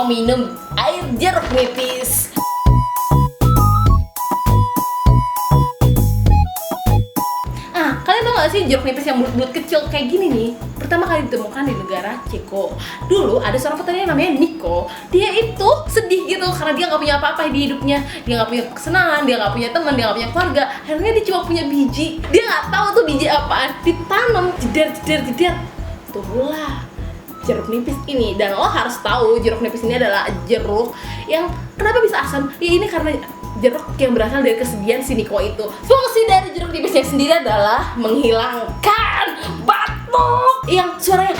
mau minum air jeruk nipis. Kalian tau gak sih jeruk nipis yang bulat-bulat kecil kayak gini nih? Pertama kali ditemukan di negara Ceko. Dulu ada seorang petani yang namanya Niko. Dia itu sedih gitu karena dia gak punya apa-apa di hidupnya. Dia gak punya kesenangan, dia gak punya teman, dia gak punya keluarga. Akhirnya dia cuma punya biji. Dia gak tahu tuh biji apaan. Ditanam, jeder. Tumbuhlah jeruk nipis ini. Dan lo harus tahu jeruk nipis ini adalah jeruk yang kenapa bisa asam? Ya ini karena jeruk yang berasal dari kesedihan si Niko itu. Fungsi dari jeruk nipisnya sendiri adalah menghilangkan batuk yang suaranya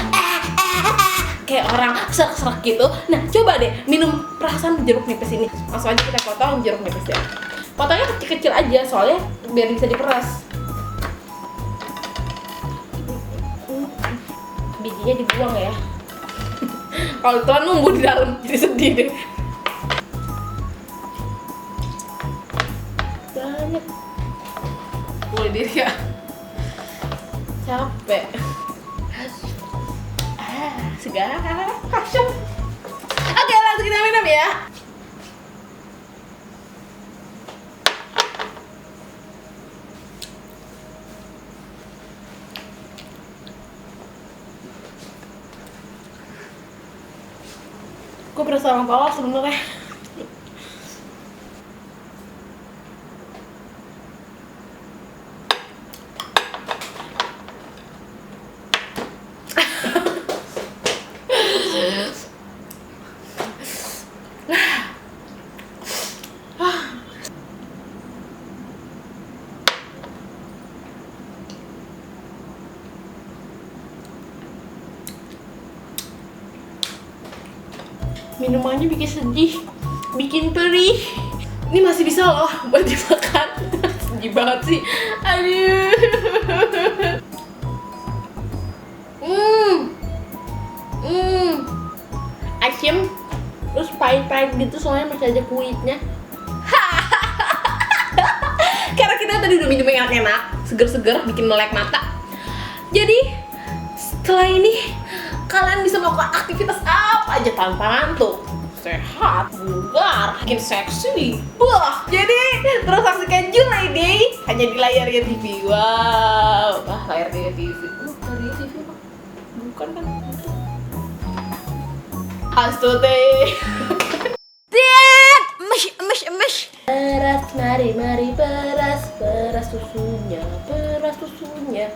kayak orang serak-serak gitu. Nah, coba deh minum perasaan jeruk nipis ini. Langsung aja kita potong jeruk nipisnya. Potongnya kecil-kecil aja soalnya biar bisa diperas. Bijinya dibuang ya. Kalau tuan numbuh di dalam jadi sedih deh. Banyak. Mulai diri ya. Capek. Segar. Asyik. Oke, langsung kita minum ya. Gue berasa orang bawah sebenarnya. Minumannya bikin sedih, bikin perih. Ini masih bisa loh buat dimakan. Sedih banget sih. Aduh. Asyam, terus pahit-pahit gitu soalnya masih ada kunyitnya. Karena kita tadi udah minum yang enak-enak, seger-seger, bikin melek mata. Jadi setelah ini kalian bisa melakukan aktivitas apa aja tanpa ngantuk, sehat, bugar, makin seksi. Wah, jadi terus saksikan Julai Day hanya di layar TV. Wow, layar TV. Layar TV bukan kan? Astote. Tiap, mesh. Peras, mari peras susunya, peras susunya.